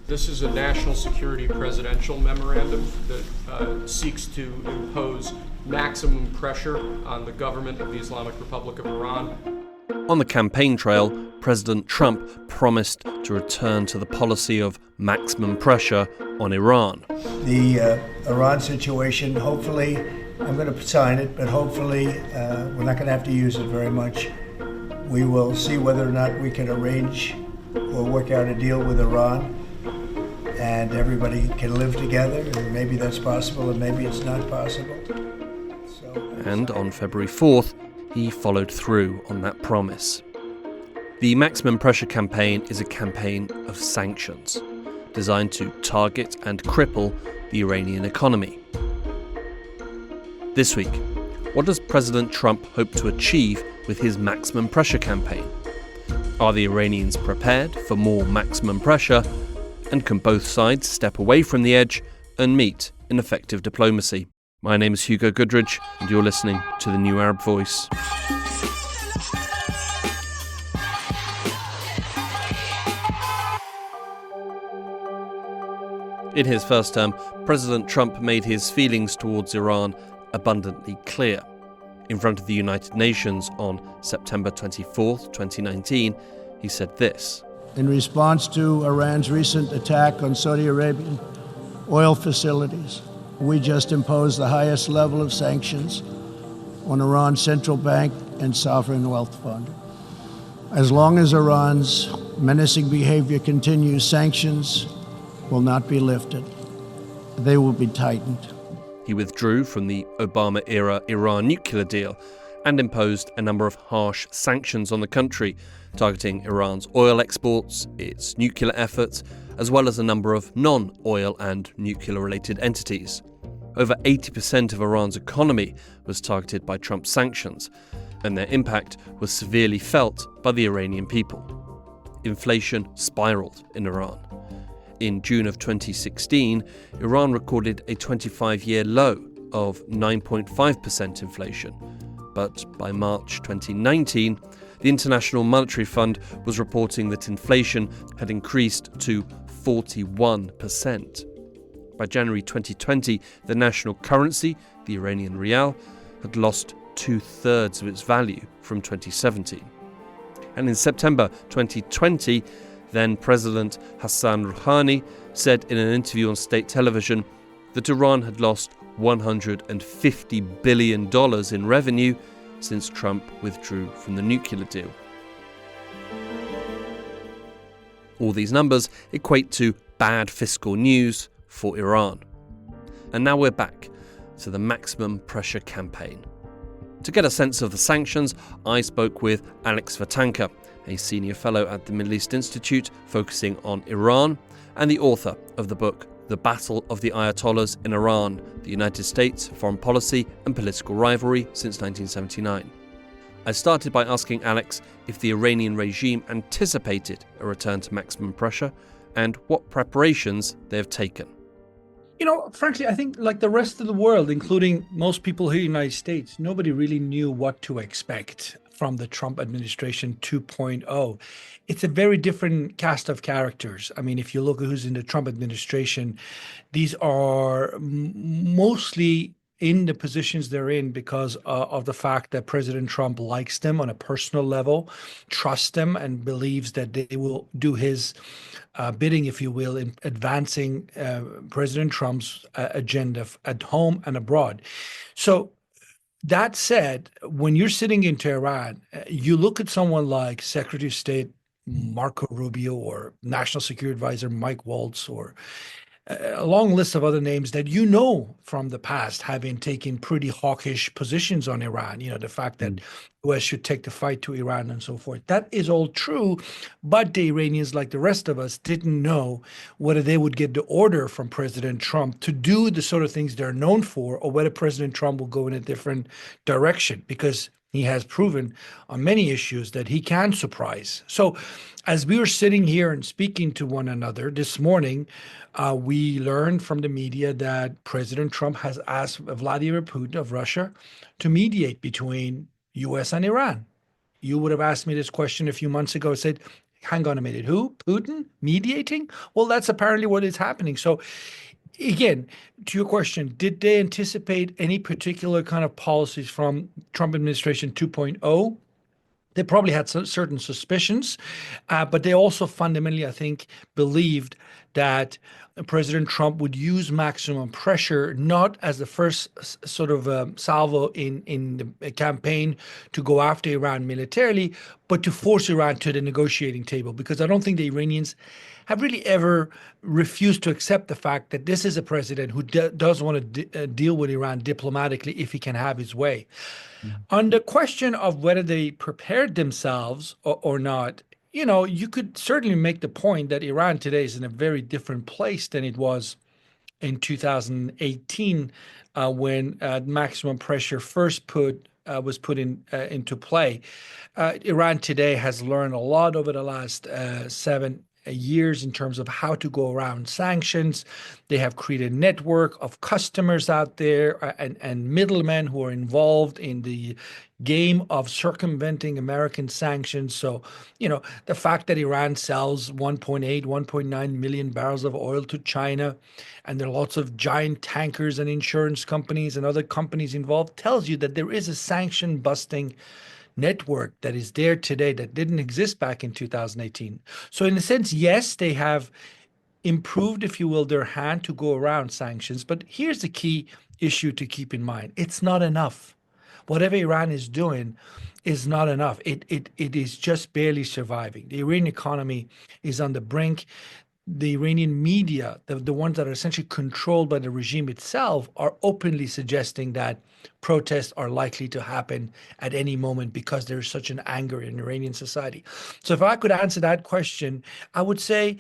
This is a national security presidential memorandum that seeks to impose maximum pressure on the government of the Islamic Republic of Iran. On the campaign trail, President Trump promised to return to the policy of maximum pressure on Iran. The Iran situation, hopefully, I'm going to sign it, but hopefully we're not going to have to use it very much. We will see whether or not we can arrange or work out a deal with Iran, and everybody can live together, and maybe that's possible, and maybe it's not possible. And on February 4th, he followed through on that promise. The Maximum Pressure campaign is a campaign of sanctions, designed to target and cripple the Iranian economy. This week, what does President Trump hope to achieve with his Maximum Pressure campaign? Are the Iranians prepared for more maximum pressure? And can both sides step away from the edge and meet in effective diplomacy? My name is Hugo Goodridge, and you're listening to the New Arab Voice. In his first term, President Trump made his feelings towards Iran abundantly clear. In front of the United Nations on September 24, 2019, he said this. In response to Iran's recent attack on Saudi Arabian oil facilities, we just imposed the highest level of sanctions on Iran's central bank and sovereign wealth fund. As long as Iran's menacing behavior continues, sanctions will not be lifted. They will be tightened. He withdrew from the Obama-era Iran nuclear deal and imposed a number of harsh sanctions on the country, targeting Iran's oil exports, its nuclear efforts, as well as a number of non-oil and nuclear-related entities. Over 80% of Iran's economy was targeted by Trump's sanctions, and their impact was severely felt by the Iranian people. Inflation spiraled in Iran. In June of 2016, Iran recorded a 25-year low of 9.5% inflation. But by March 2019, the International Monetary Fund was reporting that inflation had increased to 41%. By January 2020, the national currency, the Iranian rial, had lost 2/3 of its value from 2017. And in September 2020, then President Hassan Rouhani said in an interview on state television that Iran had lost $150 billion in revenue since Trump withdrew from the nuclear deal. All these numbers equate to bad fiscal news for Iran. And now we're back to the Maximum Pressure campaign. To get a sense of the sanctions, I spoke with Alex Vatanka, a senior fellow at the Middle East Institute focusing on Iran, and the author of the book The Battle of the Ayatollahs in Iran, the United States Foreign Policy and Political Rivalry since 1979. I started by asking Alex if the Iranian regime anticipated a return to maximum pressure and what preparations they have taken. You know, frankly, I think like the rest of the world, including most people here in the United States, nobody really knew what to expect from the Trump administration 2.0. It's a very different cast of characters. I mean, if you look at who's in the Trump administration, these are mostly in the positions they're in because of the fact that President Trump likes them on a personal level, trusts them, and believes that they will do his bidding, if you will, in advancing President Trump's agenda at home and abroad. So that said, when you're sitting in Tehran, you look at someone like Secretary of State Marco Rubio or National Security Advisor Mike Waltz or a long list of other names that you know from the past having taken pretty hawkish positions on Iran, you know, the fact that US should take the fight to Iran and so forth. That is all true, but the Iranians, like the rest of us, didn't know whether they would get the order from President Trump to do the sort of things they're known for, or whether President Trump will go in a different direction, because he has proven on many issues that he can surprise. So as we were sitting here and speaking to one another this morning, we learned from the media that President Trump has asked Vladimir Putin of Russia to mediate between U.S. and Iran. You would have asked me this question a few months ago. I said, hang on a minute, who? Putin mediating? Well, that's apparently what is happening. So again, to your question, did they anticipate any particular kind of policies from Trump administration 2.0? They probably had certain suspicions, but they also fundamentally, I think, believed that President Trump would use maximum pressure not as the first sort of salvo in the campaign to go after Iran militarily, but to force Iran to the negotiating table. Because I don't think the Iranians have really ever refused to accept the fact that this is a president who does want to deal with Iran diplomatically if he can have his way. On the question of whether they prepared themselves or not, you could certainly make the point that Iran today is in a very different place than it was in 2018 when maximum pressure first was put into play. Iran today has learned a lot over the last 7 years in terms of how to go around sanctions. They have created a network of customers out there and middlemen who are involved in the game of circumventing American sanctions. So, the fact that Iran sells 1.8, 1.9 million barrels of oil to China, and there are lots of giant tankers and insurance companies and other companies involved, tells you that there is a sanction busting network that is there today that didn't exist back in 2018. So in a sense, yes, they have improved, if you will, their hand to go around sanctions. But here's the key issue to keep in mind. It's not enough. Whatever Iran is doing is not enough. It is just barely surviving. The Iranian economy is on the brink. The Iranian media, the ones that are essentially controlled by the regime itself, are openly suggesting that protests are likely to happen at any moment because there's such an anger in Iranian society. So if I could answer that question, I would say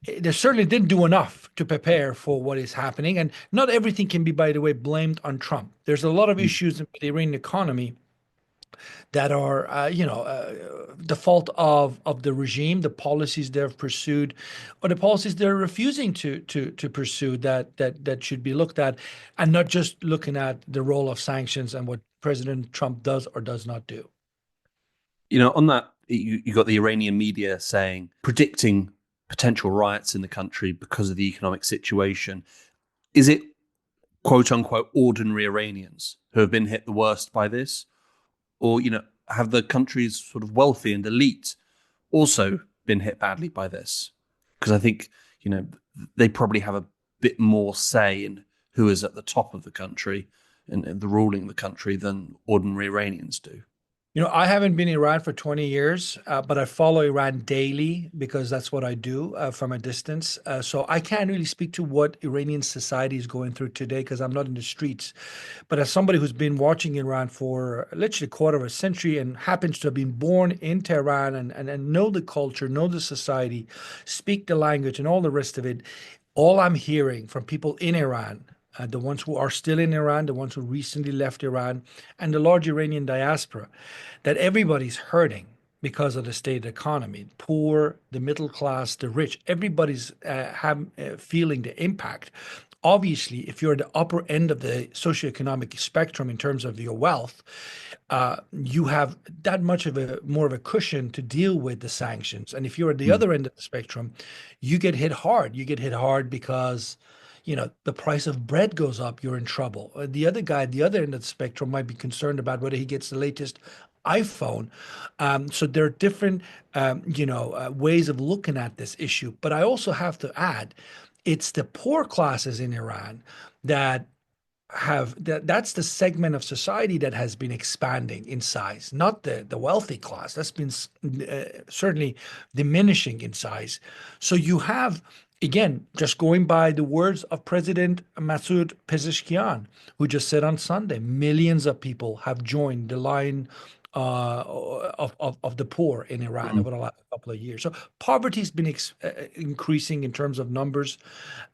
they certainly didn't do enough to prepare for what is happening. And not everything can be, by the way, blamed on Trump. There's a lot of issues in the Iranian economy that are, the fault of the regime, the policies they've pursued, or the policies they're refusing to pursue that should be looked at, and not just looking at the role of sanctions and what President Trump does or does not do. On that, you got the Iranian media predicting potential riots in the country because of the economic situation. Is it, quote unquote, ordinary Iranians who have been hit the worst by this? Or, have the country's sort of wealthy and elite also been hit badly by this? Because I think, they probably have a bit more say in who is at the top of the country and the ruling the country than ordinary Iranians do. I haven't been in Iran for 20 years, but I follow Iran daily because that's what I do from a distance. So I can't really speak to what Iranian society is going through today because I'm not in the streets. But as somebody who's been watching Iran for literally a quarter of a century and happens to have been born in Tehran and know the culture, know the society, speak the language and all the rest of it, all I'm hearing from people in Iran, the ones who are still in Iran, the ones who recently left Iran, and the large Iranian diaspora, that everybody's hurting because of the state economy. Poor, the middle class, the rich, everybody's feeling the impact. Obviously, if you're at the upper end of the socioeconomic spectrum in terms of your wealth, you have that much of more of a cushion to deal with the sanctions. And if you're at the other end of the spectrum, you get hit hard. You get hit hard because the price of bread goes up, you're in trouble. The other guy at the other end of the spectrum might be concerned about whether he gets the latest iPhone. So there are different, ways of looking at this issue. But I also have to add, it's the poor classes in Iran that's the segment of society that has been expanding in size, not the wealthy class. That's been certainly diminishing in size. So you have, again, just going by the words of President Masoud Pezeshkian, who just said on Sunday, millions of people have joined the line of the poor in Iran over the last couple of years. So poverty has been increasing in terms of numbers.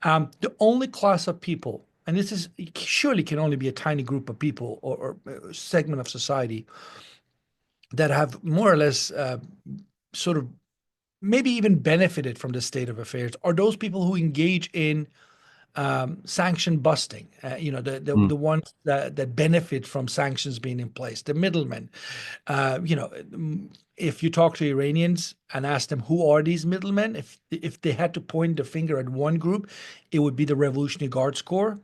The only class of people, and this is surely can only be a tiny group of people or segment of society that have more or less sort of maybe even benefited from the state of affairs, are those people who engage in sanction busting, the ones that benefit from sanctions being in place, the middlemen, if you talk to Iranians and ask them who are these middlemen, if they had to point the finger at one group, it would be the Revolutionary Guards Corps,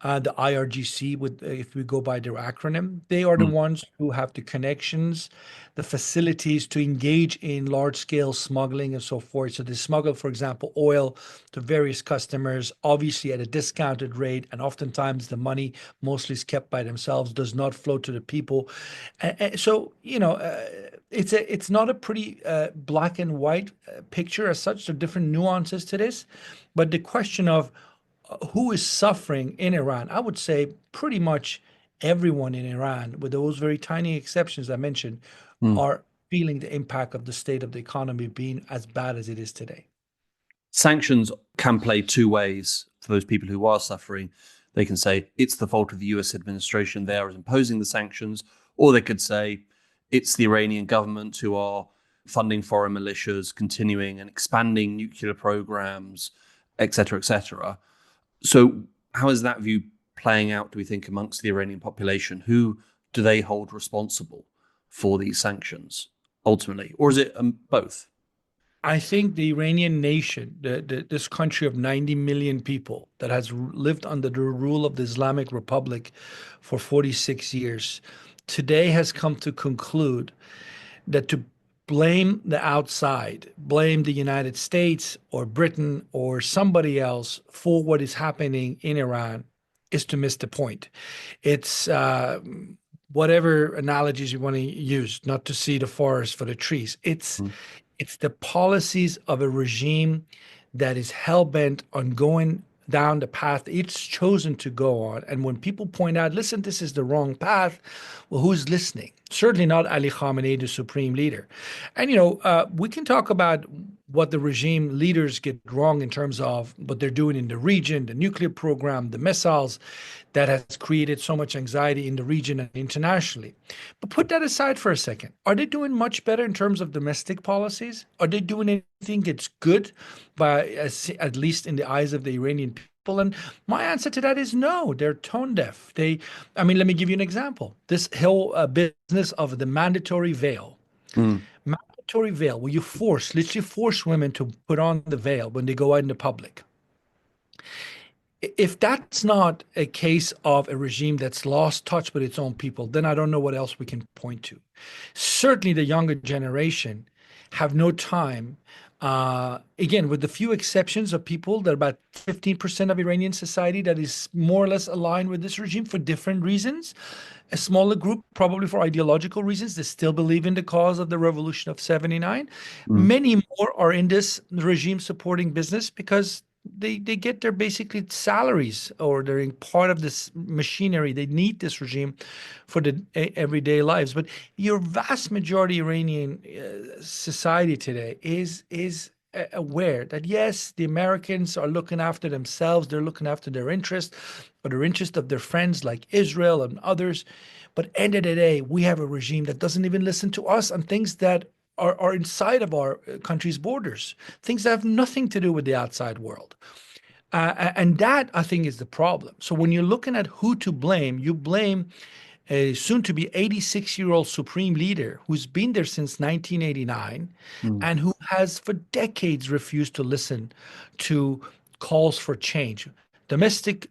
the IRGC, if we go by their acronym. They are the ones who have the connections, the facilities to engage in large-scale smuggling and so forth. So they smuggle, for example, oil to various customers, obviously at a discounted rate, and oftentimes the money mostly is kept by themselves, does not flow to the people. So, it's not a pretty black and white picture as such. There are different nuances to this, but the question of who is suffering in Iran, I would say pretty much everyone in Iran, with those very tiny exceptions I mentioned, are feeling the impact of the state of the economy being as bad as it is today. Sanctions can play two ways for those people who are suffering. They can say it's the fault of the US administration, they are imposing the sanctions, or they could say it's the Iranian government who are funding foreign militias, continuing and expanding nuclear programs, etc., etc. So how is that view playing out, do we think, amongst the Iranian population? Who do they hold responsible for these sanctions ultimately? Or is it both? I think the Iranian nation, this country of 90 million people that has lived under the rule of the Islamic Republic for 46 years, today has come to conclude that to blame the outside, blame the United States or Britain or somebody else for what is happening in Iran is to miss the point. It's whatever analogies you want to use, not to see the forest for the trees. It's the policies of a regime that is hell-bent on going down the path it's chosen to go on. And when people point out, listen, this is the wrong path, well, who's listening? Certainly not Ali Khamenei, the supreme leader. And, we can talk about what the regime leaders get wrong in terms of what they're doing in the region, the nuclear program, the missiles that has created so much anxiety in the region and internationally. But put that aside for a second. Are they doing much better in terms of domestic policies? Are they doing anything that's good, at least in the eyes of the Iranian people? And my answer to that is no, they're tone deaf. Let me give you an example. This whole business of the mandatory veil. Mandatory veil, where you literally force women to put on the veil when they go out in the public. If that's not a case of a regime that's lost touch with its own people, then I don't know what else we can point to. Certainly the younger generation have no time. Again, with the few exceptions of people, that about 15% of Iranian society that is more or less aligned with this regime for different reasons. A smaller group, probably for ideological reasons, they still believe in the cause of the revolution of 79. Many more are in this regime supporting business because they get their basically salaries, or they're in part of this machinery. They need this regime for the everyday lives. But your vast majority Iranian society today is aware that, yes, the Americans are looking after themselves. They're looking after their interest, or their interest of their friends like Israel and others. But end of the day, we have a regime that doesn't even listen to us on things that are inside of our country's borders, things that have nothing to do with the outside world. And that, I think, is the problem. So when you're looking at who to blame, you blame a soon-to-be 86-year-old supreme leader who's been there since 1989 and who has for decades refused to listen to calls for change. Domestic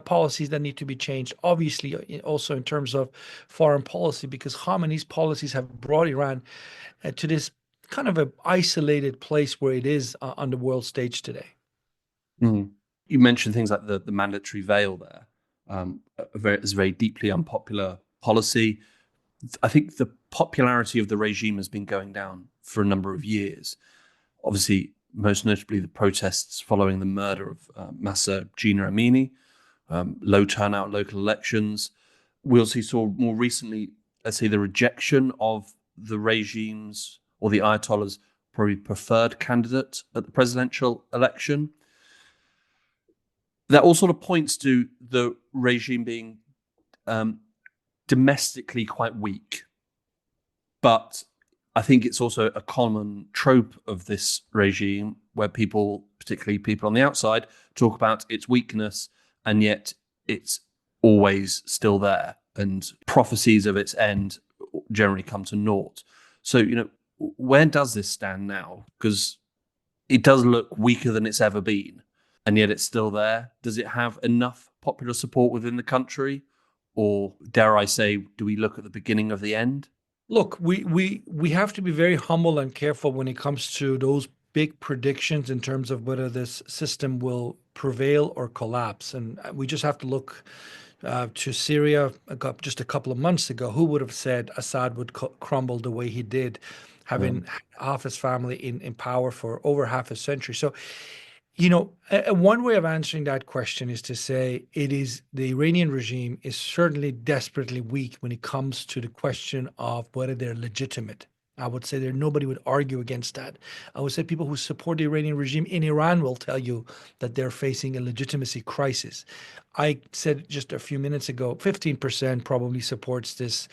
policies that need to be changed, obviously also in terms of foreign policy, because Khamenei's policies have brought Iran to this kind of an isolated place where it is on the world stage today. You mentioned things like the mandatory veil there. It's a very deeply unpopular policy. I think the popularity of the regime has been going down for a number of years. Obviously, most notably the protests following the murder of Mahsa Jina Amini, low turnout local elections. We also saw more recently, let's say, the rejection of the regime's or the Ayatollah's probably preferred candidate at the presidential election. That all sort of points to the regime being domestically quite weak. But I think it's also a common trope of this regime where people, particularly people on the outside, talk about its weakness, and yet it's always still there. And prophecies of its end generally come to naught. So, Where does this stand now? Because it does look weaker than it's ever been, and yet it's still there. Does it have enough popular support within the country? Or dare I say, do we look at the beginning of the end? Look, we have to be very humble and careful when it comes to those big predictions in terms of whether this system will prevail or collapse. And we just have to look to Syria just a couple of months ago. Who would have said Assad would crumble the way he did, having half his family in power for over half a century? So one way of answering that question is to say it is the Iranian regime is certainly desperately weak when it comes to the question of whether they're legitimate. I would say nobody would argue against that. I would say people who support the Iranian regime in Iran will tell you that they're facing a legitimacy crisis. I said just a few minutes ago, 15% probably supports this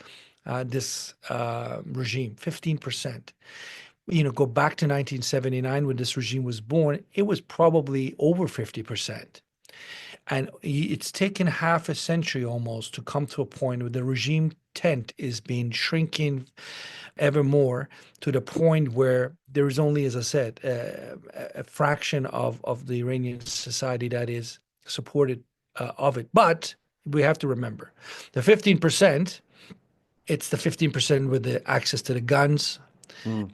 regime. 15%. Go back to 1979 when this regime was born, it was probably over 50%. And it's taken half a century almost to come to a point where the regime tent is being shrinking ever more to the point where there is only, as I said, a fraction of the Iranian society that is supported of it. But we have to remember the 15%, it's the 15% with the access to the guns,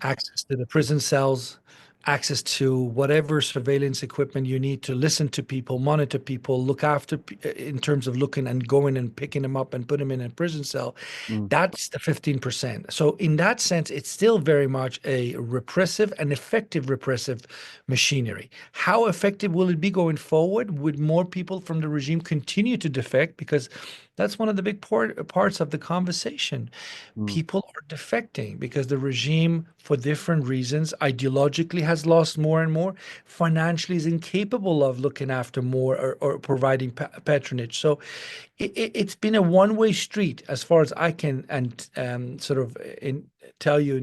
access to the prison cells, access to whatever surveillance equipment you need to listen to people, monitor people, look after in terms of looking and going and picking them up and put them in a prison cell. That's the 15%. So in that sense, it's still very much a repressive and effective repressive machinery. How effective will it be going forward? Would more people from the regime continue to defect? Because that's one of the big parts of the conversation. People are defecting because the regime, for different reasons, ideologically has lost more and more, financially is incapable of looking after more or providing patronage. So it's been a one-way street as far as I can tell you.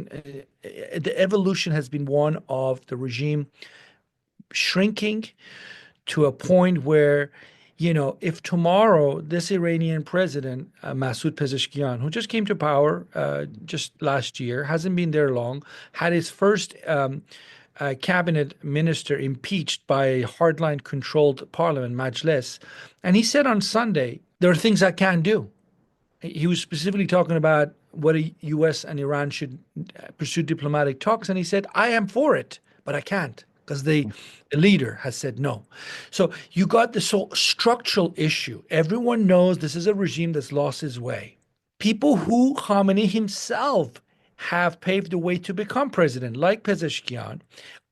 The evolution has been one of the regime shrinking to a point where, if tomorrow this Iranian president, Masoud Pezeshkian, who just came to power just last year, hasn't been there long, had his first cabinet minister impeached by a hardline controlled parliament, Majlis, and he said on Sunday, there are things I can't do. He was specifically talking about whether U.S. and Iran should pursue diplomatic talks, and he said, I am for it, but I can't because the leader has said no. So you got this whole structural issue. Everyone knows this is a regime that's lost its way. People who Khamenei himself have paved the way to become president, like Pezeshkian,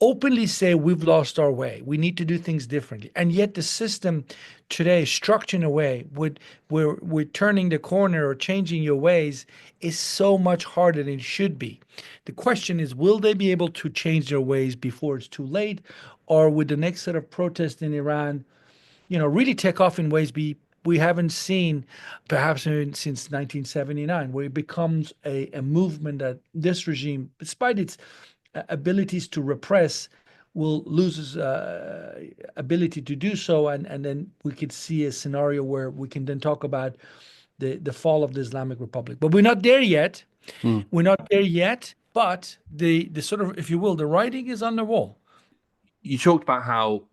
openly say we've lost our way. We need to do things differently. And yet the system today is structured in a way where we're turning the corner or changing your ways is so much harder than it should be. The question is, will they be able to change their ways before it's too late? Or would the next set of protests in Iran, really take off in ways we haven't seen perhaps since 1979, where it becomes a movement that this regime, despite its abilities to repress, will lose its ability to do so. And then we could see a scenario where we can then talk about the fall of the Islamic Republic. But we're not there yet. We're not there yet. But the sort of, if you will, the writing is on the wall. You talked about how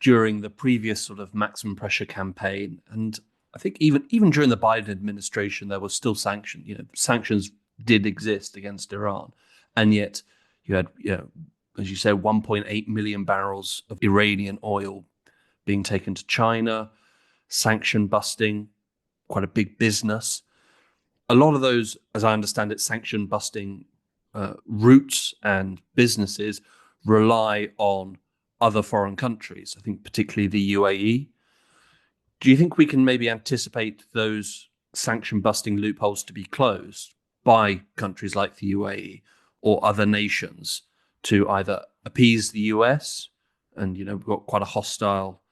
during the previous sort of maximum pressure campaign, and I think even during the Biden administration, there was still sanctions. Sanctions did exist against Iran, and yet you had, as you said, 1.8 million barrels of Iranian oil being taken to China, sanction busting, quite a big business. A lot of those, as I understand it, sanction busting routes and businesses rely on other foreign countries, I think particularly the UAE. Do you think we can maybe anticipate those sanction busting loopholes to be closed by countries like the UAE or other nations to either appease the US, and we've got quite a hostile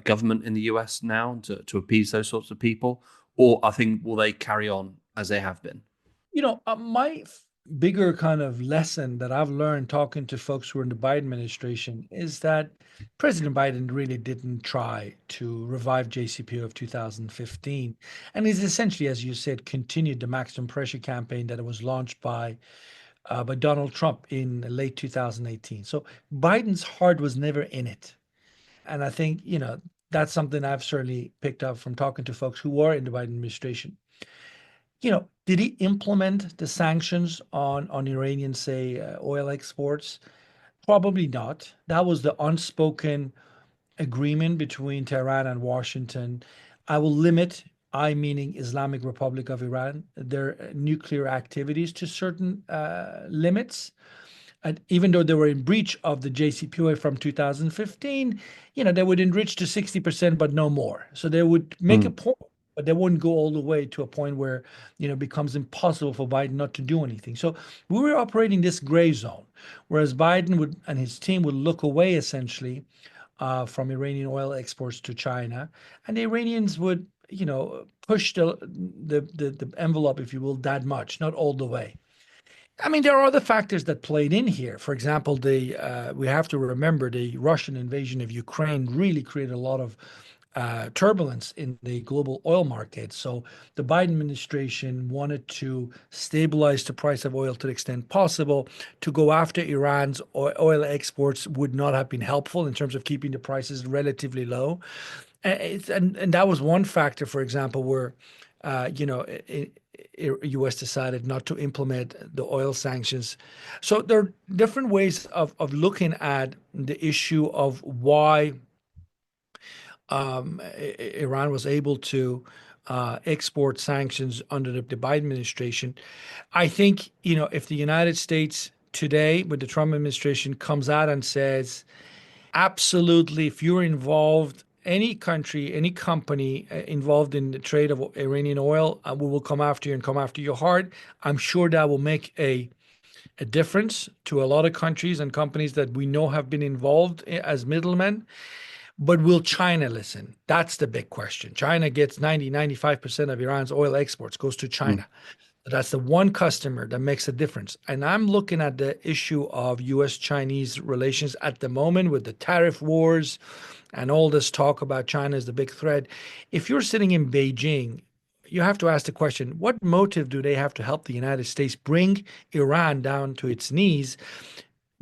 government in the US now to appease those sorts of people, or I think will they carry on as they have been? My bigger kind of lesson that I've learned talking to folks who are in the Biden administration is that President Biden really didn't try to revive JCPOA of 2015. And he's essentially, as you said, continued the maximum pressure campaign that was launched by by Donald Trump in late 2018. So Biden's heart was never in it. And I think, that's something I've certainly picked up from talking to folks who are in the Biden administration. Did he implement the sanctions on Iranian, say, oil exports? Probably not. That was the unspoken agreement between Tehran and Washington. I will limit, I meaning Islamic Republic of Iran, their nuclear activities to certain limits. And even though they were in breach of the JCPOA from 2015, they would enrich to 60%, but no more. So they would make a point, but they wouldn't go all the way to a point where, it becomes impossible for Biden not to do anything. So we were operating this gray zone, whereas Biden would and his team would look away essentially from Iranian oil exports to China, and the Iranians would, push the envelope, if you will, that much, not all the way. I mean, there are other factors that played in here. For example, we have to remember the Russian invasion of Ukraine really created a lot of turbulence in the global oil market. So the Biden administration wanted to stabilize the price of oil to the extent possible. To go after Iran's oil exports would not have been helpful in terms of keeping the prices relatively low. And that was one factor, for example, where U.S. decided not to implement the oil sanctions. So there are different ways of looking at the issue of why Iran was able to export sanctions under the Biden administration. I think, if the United States today, with the Trump administration, comes out and says, absolutely, if you're involved, any country, any company involved in the trade of Iranian oil, we will come after you and come after you hard. I'm sure that will make a difference to a lot of countries and companies that we know have been involved as middlemen. But will China listen? That's the big question. China gets 95% of Iran's oil exports goes to China. That's the one customer that makes a difference. And I'm looking at the issue of U.S.-Chinese relations at the moment with the tariff wars and all this talk about China as the big threat. If you're sitting in Beijing, you have to ask the question, what motive do they have to help the United States bring Iran down to its knees,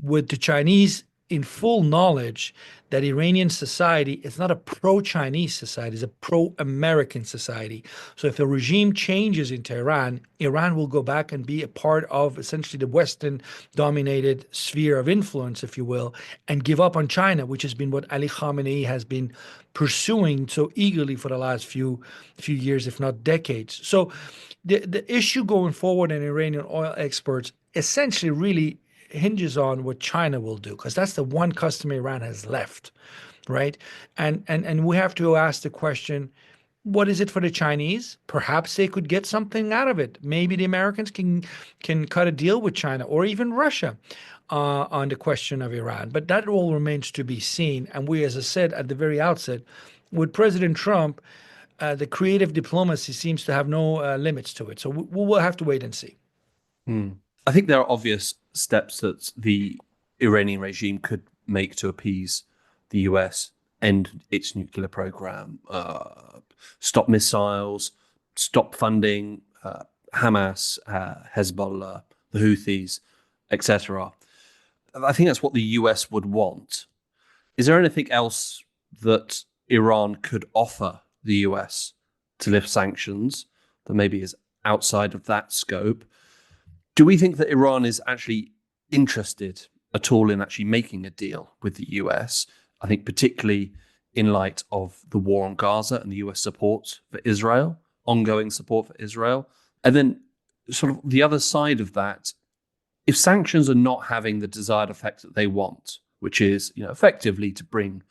with the Chinese in full knowledge that Iranian society is not a pro-Chinese society, it's a pro-American society. So if the regime changes in Tehran, Iran will go back and be a part of essentially the Western-dominated sphere of influence, if you will, and give up on China, which has been what Ali Khamenei has been pursuing so eagerly for the last few years, if not decades. So the issue going forward in Iranian oil exports essentially really hinges on what China will do, because that's the one customer Iran has left, right? And we have to ask the question, what is it for the Chinese? Perhaps they could get something out of it. Maybe the Americans can cut a deal with China or even Russia on the question of Iran. But that all remains to be seen. And we, as I said at the very outset, with President Trump, the creative diplomacy seems to have no limits to it. So we will have to wait and see. I think there are obvious steps that the Iranian regime could make to appease the US, end its nuclear program, stop missiles, stop funding Hamas, Hezbollah, the Houthis, etc. I think that's what the US would want. Is there anything else that Iran could offer the US to lift sanctions that maybe is outside of that scope? Do we think that Iran is actually interested at all in actually making a deal with the US? I think particularly in light of the war on Gaza and the US support for Israel, ongoing support for Israel. And then sort of the other side of that, if sanctions are not having the desired effect that they want, which is, effectively to bring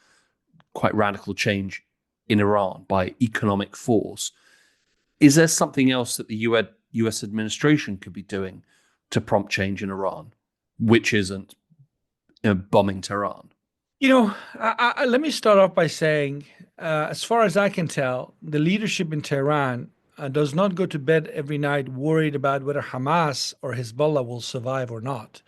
quite radical change in Iran by economic force, is there something else that the US administration could be doing to prompt change in Iran, which isn't bombing Tehran? Let me start off by saying, as far as I can tell, the leadership in Tehran does not go to bed every night worried about whether Hamas or Hezbollah will survive or not.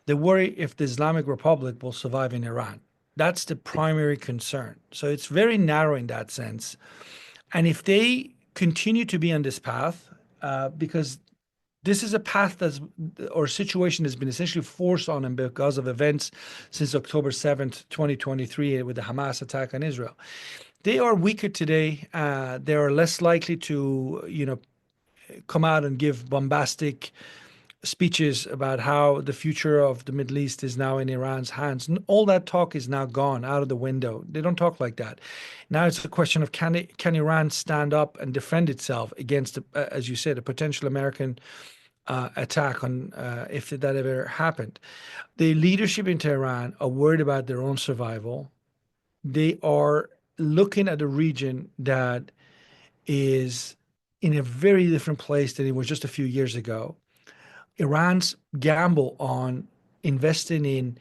They worry if the Islamic Republic will survive in Iran. That's the primary concern. So it's very narrow in that sense. And if they continue to be on this path, because This is a path or situation that's been essentially forced on them because of events since October 7th, 2023, with the Hamas attack on Israel. They are weaker today. They are less likely to, come out and give bombastic speeches about how the future of the Middle East is now in Iran's hands. All that talk is now gone out of the window. They don't talk like that. Now it's a question of can Iran stand up and defend itself against, as you said, a potential American attack on if that ever happened. The leadership in Tehran are worried about their own survival. They are looking at a region that is in a very different place than it was just a few years ago. Iran's gamble on investing in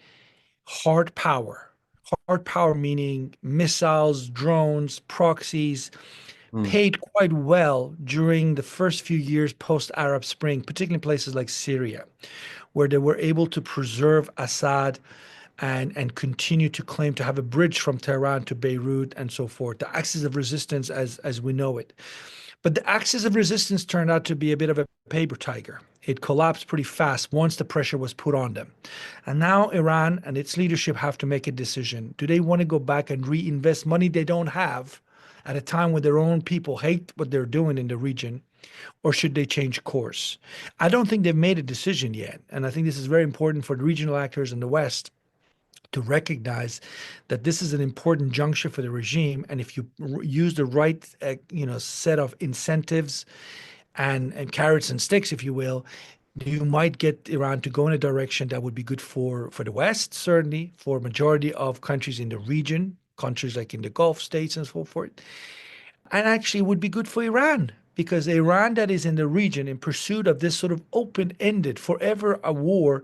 hard power meaning missiles, drones, proxies, paid quite well during the first few years post-Arab Spring, particularly in places like Syria, where they were able to preserve Assad and continue to claim to have a bridge from Tehran to Beirut and so forth, the axis of resistance as we know it. But the axis of resistance turned out to be a bit of a paper tiger. It collapsed pretty fast once the pressure was put on them. And now Iran and its leadership have to make a decision. Do they want to go back and reinvest money they don't have at a time when their own people hate what they're doing in the region, or should they change course? I don't think they've made a decision yet. And I think this is very important for the regional actors in the West to recognize that this is an important juncture for the regime, and if you use the right, set of incentives and carrots and sticks, if you will, you might get Iran to go in a direction that would be good for the West, certainly for a majority of countries in the region, countries like in the Gulf states and so forth, and actually would be good for Iran. Because Iran that is in the region in pursuit of this sort of open-ended, forever a war,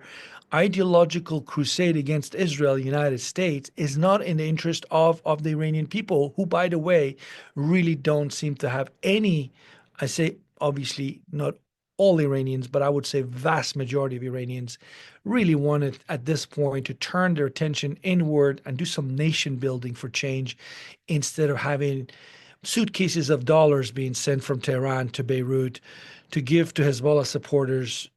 ideological crusade against Israel, United States, is not in the interest of the Iranian people, who, by the way, really don't seem to have any, I say, obviously not all Iranians, but I would say vast majority of Iranians really wanted at this point to turn their attention inward and do some nation building for change instead of having suitcases of dollars being sent from Tehran to Beirut to give to Hezbollah supporters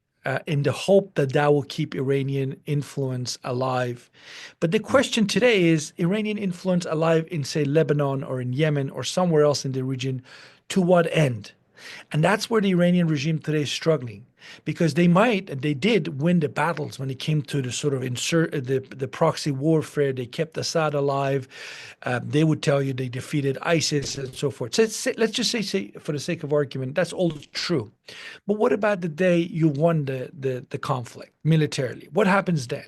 in the hope that that will keep Iranian influence alive. But the question today is Iranian influence alive in, say, Lebanon or in Yemen or somewhere else in the region, to what end? And that's where the Iranian regime today is struggling, because they did win the battles when it came to the sort of the proxy warfare. They kept Assad alive. They would tell you they defeated ISIS and so forth. So let's just say, for the sake of argument, that's all true. But what about the day you won the conflict militarily? What happens then?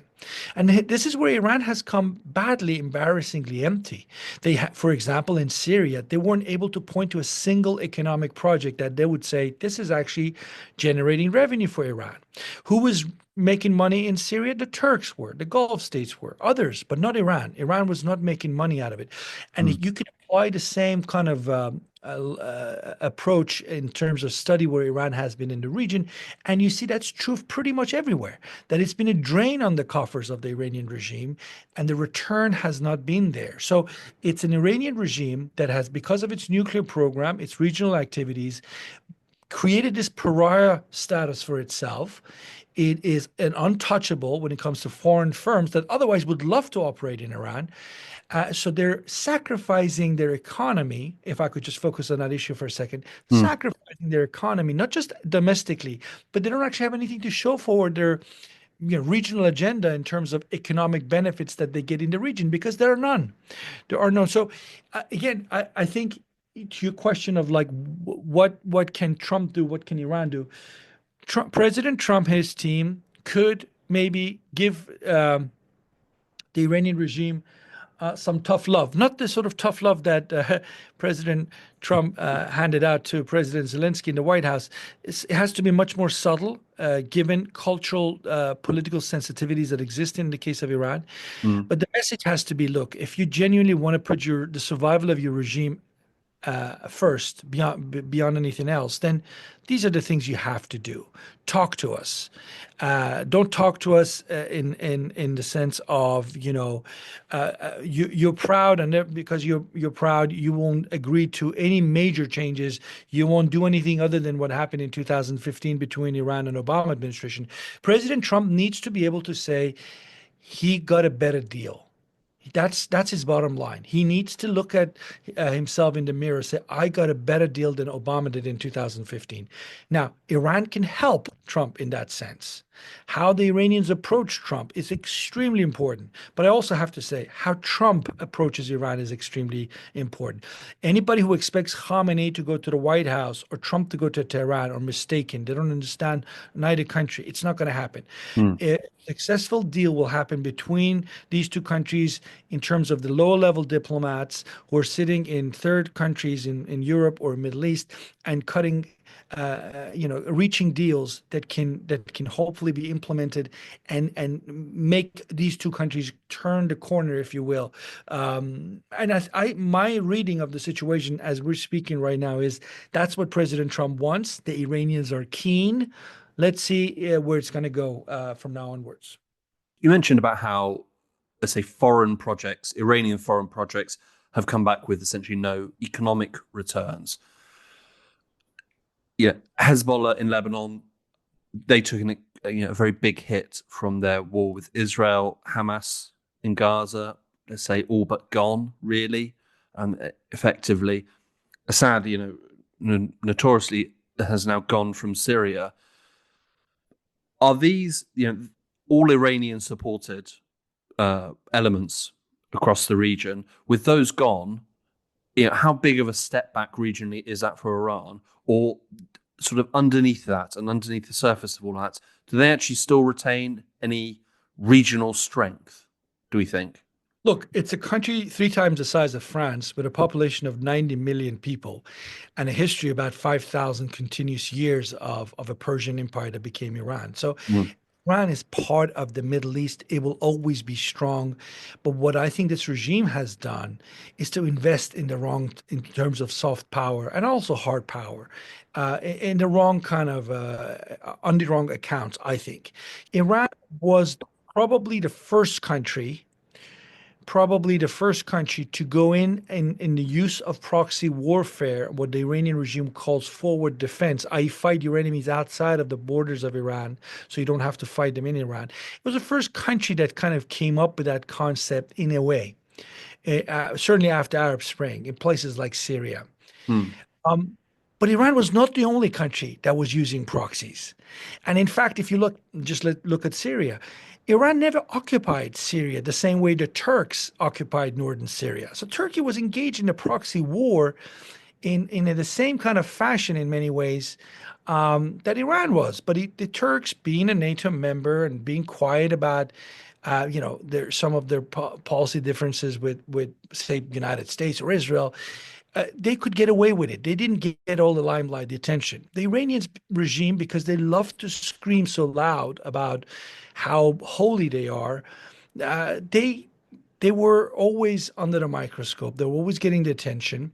And this is where Iran has come badly, embarrassingly empty. For example, in Syria, they weren't able to point to a single economic project that they would say, this is actually generating revenue for Iran. Who was making money in Syria? The Turks were, the Gulf states were, others, but not Iran. Iran was not making money out of it. And you can apply the same kind of approach in terms of study where Iran has been in the region, and you see that's true pretty much everywhere, that it's been a drain on the coffers of the Iranian regime, and the return has not been there. So it's an Iranian regime that has, because of its nuclear program, its regional activities, created this pariah status for itself. It is an untouchable when it comes to foreign firms that otherwise would love to operate in Iran. So they're sacrificing their economy, if I could just focus on that issue for a second, sacrificing their economy, not just domestically, but they don't actually have anything to show for their regional agenda in terms of economic benefits that they get in the region, because there are none. There are none. So again, I think to your question of like, what can Trump do? What can Iran do? President Trump, his team could maybe give the Iranian regime some tough love, not the sort of tough love that President Trump handed out to President Zelensky in the White House. It has to be much more subtle, given cultural, political sensitivities that exist in the case of Iran. But the message has to be, look, if you genuinely want to put the survival of your regime first, beyond anything else, then these are the things you have to do. Talk to us. Don't talk to us in the sense of, you're proud, and because you're proud, you won't agree to any major changes. You won't do anything other than what happened in 2015 between Iran and Obama administration. President Trump needs to be able to say he got a better deal. That's his bottom line. He needs to look at himself in the mirror and say, I got a better deal than Obama did in 2015. Now, Iran can help Trump in that sense. How the Iranians approach Trump is extremely important. But I also have to say, how Trump approaches Iran is extremely important. Anybody who expects Khamenei to go to the White House or Trump to go to Tehran are mistaken. They don't understand neither country. It's not going to happen. A successful deal will happen between these two countries in terms of the lower level diplomats who are sitting in third countries in Europe or Middle East and cutting reaching deals that can hopefully be implemented and make these two countries turn the corner, if you will. And my reading of the situation as we're speaking right now is that's what President Trump wants. The Iranians are keen. Let's see where it's going to go from now onwards. You mentioned about how, let's say, foreign projects, Iranian foreign projects, have come back with essentially no economic returns. Yeah, Hezbollah in Lebanon, they took a very big hit from their war with Israel. Hamas in Gaza, let's say, all but gone, really, effectively. Assad, notoriously has now gone from Syria. Are these, all Iranian-supported elements across the region? With those gone, how big of a step back regionally is that for Iran? Or sort of underneath that and underneath the surface of all that, do they actually still retain any regional strength, do we think? Look, it's a country 3 times the size of France with a population of 90 million people and a history of about 5,000 continuous years of a Persian empire that became Iran. So Iran is part of the Middle East. It will always be strong. But what I think this regime has done is to invest in terms of soft power and also hard power, in the wrong kind of, on the wrong accounts, I think. Iran was probably the first country to go in the use of proxy warfare, what the Iranian regime calls forward defense, i.e. fight your enemies outside of the borders of Iran so you don't have to fight them in Iran. It was the first country that kind of came up with that concept in a way, certainly after Arab Spring, in places like Syria. But Iran was not the only country that was using proxies. And in fact, if you look at Syria, Iran never occupied Syria the same way the Turks occupied northern Syria. So Turkey was engaged in a proxy war in the same kind of fashion in many ways that Iran was. But the Turks, being a NATO member and being quiet about some of their policy differences with say, United States or Israel, they could get away with it. They didn't get all the limelight, the attention. The Iranian regime, because they love to scream so loud about how holy they are, they were always under the microscope. They were always getting the attention.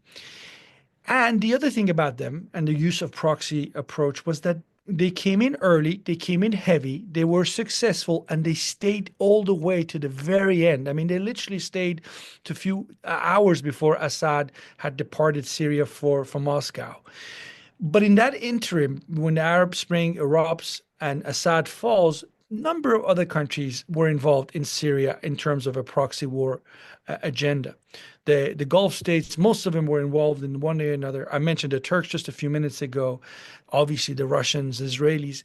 And the other thing about them and the use of proxy approach was that they came in early, they came in heavy, they were successful, and they stayed all the way to the very end. I mean, they literally stayed to a few hours before Assad had departed Syria for Moscow. But in that interim, when the Arab Spring erupts and Assad falls, a number of other countries were involved in Syria in terms of a proxy war agenda. The Gulf states, most of them were involved in one way or another. I mentioned the Turks just a few minutes ago, obviously the Russians, Israelis.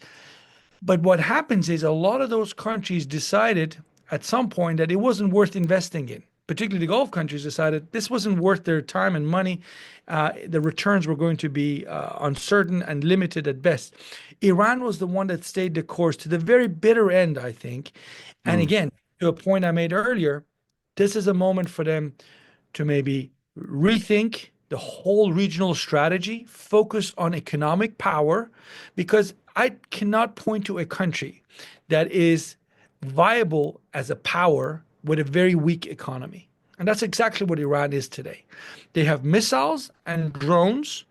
But what happens is a lot of those countries decided at some point that it wasn't worth investing in. Particularly the Gulf countries decided this wasn't worth their time and money. The returns were going to be uncertain and limited at best. Iran was the one that stayed the course to the very bitter end, I think. And again, to a point I made earlier, this is a moment for them to maybe rethink the whole regional strategy, focus on economic power, because I cannot point to a country that is viable as a power with a very weak economy. And that's exactly what Iran is today. They have missiles and drones.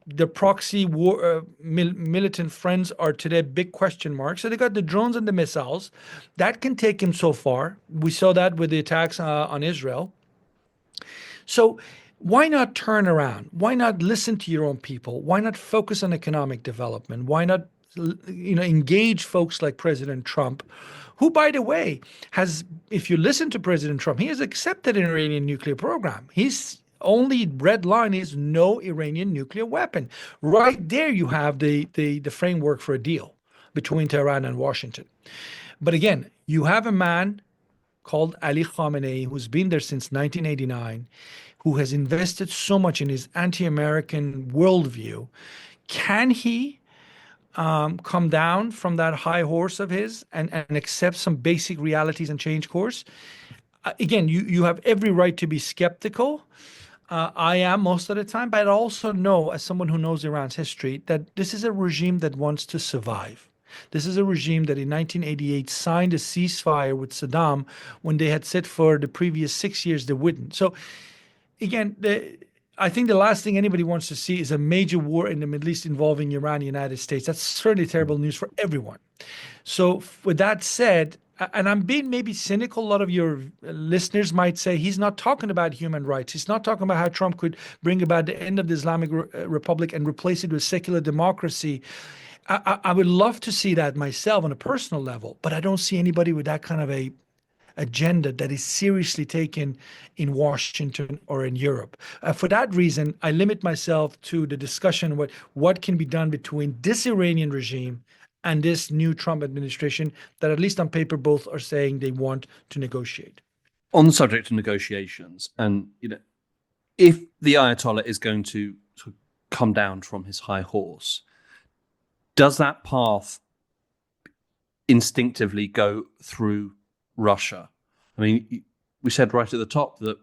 The proxy war militant friends are today big question marks. So they got the drones and the missiles that can take him so far. We saw that with the attacks on Israel. So why not turn around? Why not listen to your own people? Why not focus on economic development? Why not, engage folks like President Trump, who, by the way, has, if you listen to President Trump, he has accepted an Iranian nuclear program. His only red line is no Iranian nuclear weapon. Right there, you have the framework for a deal between Tehran and Washington. But again, you have a man called Ali Khamenei, who's been there since 1989, who has invested so much in his anti-American worldview. Can he come down from that high horse of his and accept some basic realities and change course? Again, you have every right to be skeptical. I am most of the time, but I also know, as someone who knows Iran's history, that this is a regime that wants to survive. This is a regime that in 1988 signed a ceasefire with Saddam when they had said for the previous 6 years they wouldn't. So again, I think the last thing anybody wants to see is a major war in the Middle East involving Iran and the United States. That's certainly terrible news for everyone. So with that said, and I'm being maybe cynical, a lot of your listeners might say he's not talking about human rights. He's not talking about how Trump could bring about the end of the Islamic Republic and replace it with secular democracy. I would love to see that myself on a personal level, but I don't see anybody with that kind of a agenda that is seriously taken in Washington or in Europe. For that reason, I limit myself to the discussion what can be done between this Iranian regime and this new Trump administration that, at least on paper, both are saying they want to negotiate. On the subject of negotiations, and if the Ayatollah is going to sort of come down from his high horse, does that path instinctively go through Russia? I mean, we said right at the top that,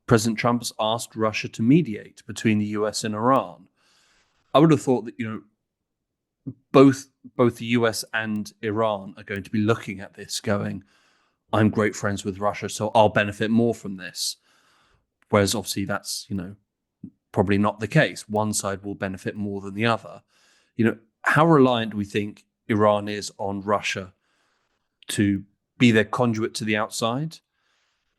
President Trump has asked Russia to mediate between the US and Iran. I would have thought that, both the US and Iran are going to be looking at this going, I'm great friends with Russia, so I'll benefit more from this. Whereas obviously that's, probably not the case. One side will benefit more than the other. How reliant do we think Iran is on Russia to be their conduit to the outside?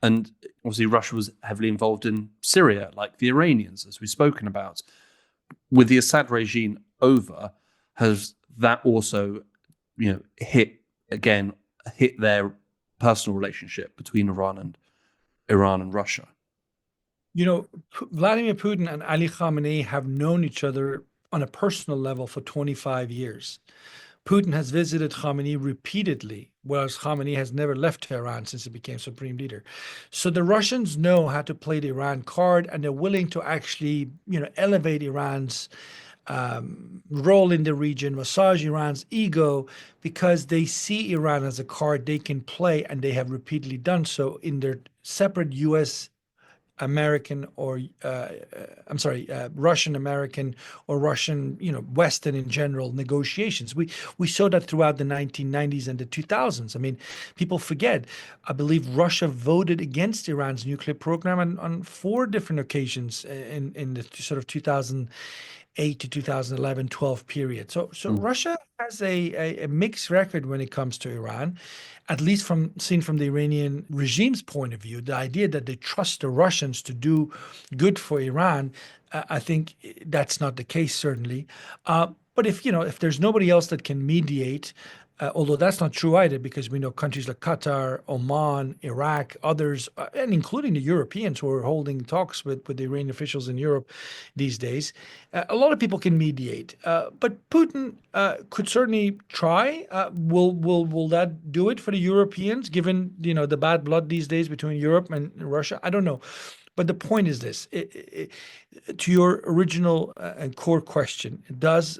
And obviously Russia was heavily involved in Syria, like the Iranians, as we've spoken about. With the Assad regime over, has that also, hit their personal relationship between Iran and Russia? Vladimir Putin and Ali Khamenei have known each other on a personal level for 25 years. Putin has visited Khamenei repeatedly, whereas Khamenei has never left Tehran since he became supreme leader. So the Russians know how to play the Iran card, and they're willing to actually, elevate Iran's role in the region, massage Iran's ego, because they see Iran as a card they can play, and they have repeatedly done so in their separate U.S. American or Russian American or Russian, Western in general negotiations. We saw that throughout the 1990s and the 2000s. I mean, people forget, I believe Russia voted against Iran's nuclear program on 4 different occasions in the sort of 2008 to 2011-12 period. So Russia has a mixed record when it comes to Iran, at least seen from the Iranian regime's point of view. The idea that they trust the Russians to do good for Iran, I think that's not the case, certainly. But if there's nobody else that can mediate, although that's not true either, because we know countries like Qatar, Oman, Iraq, others, and including the Europeans who are holding talks with the Iranian officials in Europe these days, a lot of people can mediate. But Putin could certainly try. Will that do it for the Europeans, given the bad blood these days between Europe and Russia? I don't know. But the point is this, to your original and core question, does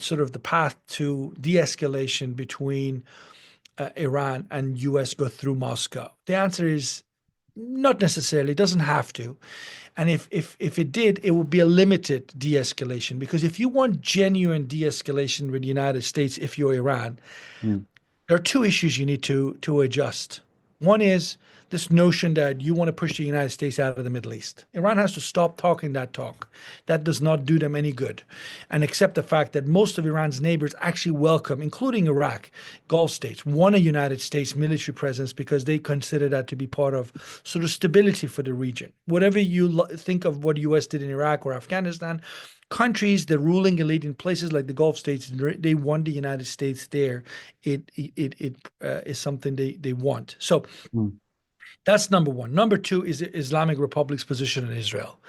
sort of the path to de-escalation between Iran and US go through Moscow? The answer is not necessarily. It doesn't have to. And if it did, it would be a limited de-escalation, because if you want genuine de-escalation with the United States, if you're Iran, there are 2 issues you need to adjust. One is this notion that you want to push the United States out of the Middle East. Iran has to stop talking that talk. That does not do them any good. And accept the fact that most of Iran's neighbors actually welcome, including Iraq, Gulf states, want a United States military presence because they consider that to be part of sort of stability for the region. Whatever you think of what the U.S. did in Iraq or Afghanistan, countries, the ruling elite in places like the Gulf states, they want the United States there. It is something they want. So that's number one. Number two is the Islamic Republic's position in Israel.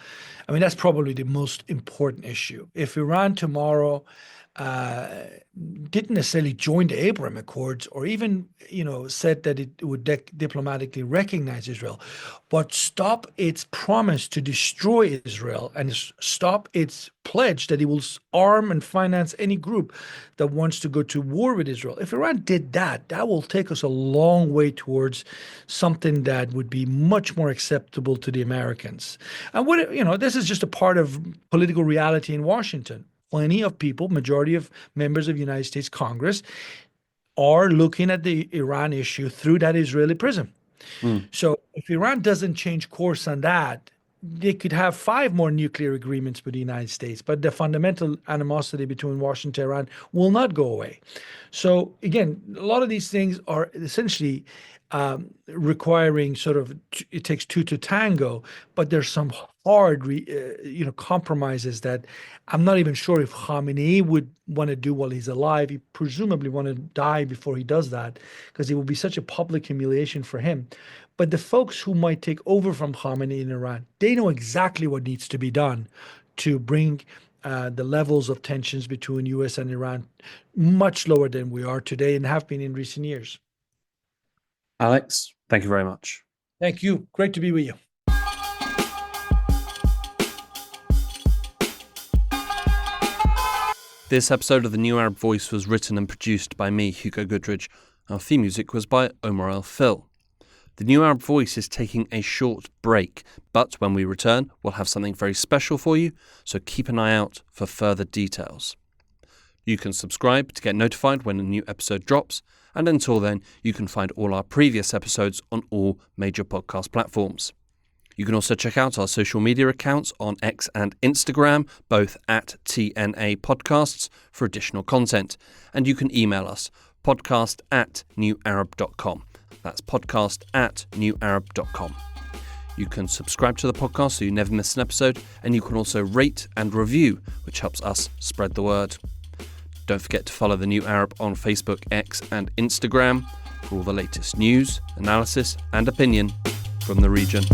I mean, that's probably the most important issue. If Iran tomorrow didn't necessarily join the Abraham Accords or even, said that it would diplomatically recognize Israel, but stop its promise to destroy Israel and stop its pledge that it will arm and finance any group that wants to go to war with Israel. If Iran did that, that will take us a long way towards something that would be much more acceptable to the Americans. And this is just a part of political reality in Washington. Plenty of people, majority of members of the United States Congress, are looking at the Iran issue through that Israeli prism. So if Iran doesn't change course on that, they could have 5 more nuclear agreements with the United States, but the fundamental animosity between Washington and Iran will not go away. So again, a lot of these things are essentially requiring it takes 2 to tango, but there's some hard, compromises that I'm not even sure if Khamenei would want to do while he's alive. He presumably want to die before he does that because it will be such a public humiliation for him. But the folks who might take over from Khamenei in Iran, they know exactly what needs to be done to bring the levels of tensions between U.S. and Iran much lower than we are today and have been in recent years. Alex, thank you very much. Thank you. Great to be with you. This episode of The New Arab Voice was written and produced by me, Hugo Goodridge. Our theme music was by Omar El Phil. The New Arab Voice is taking a short break, but when we return, we'll have something very special for you, so keep an eye out for further details. You can subscribe to get notified when a new episode drops, and until then, you can find all our previous episodes on all major podcast platforms. You can also check out our social media accounts on X and Instagram, both at TNA Podcasts, for additional content. And you can email us, podcast@newarab.com. That's podcast@newarab.com. You can subscribe to the podcast so you never miss an episode, and you can also rate and review, which helps us spread the word. Don't forget to follow The New Arab on Facebook, X and Instagram for all the latest news, analysis and opinion from the region.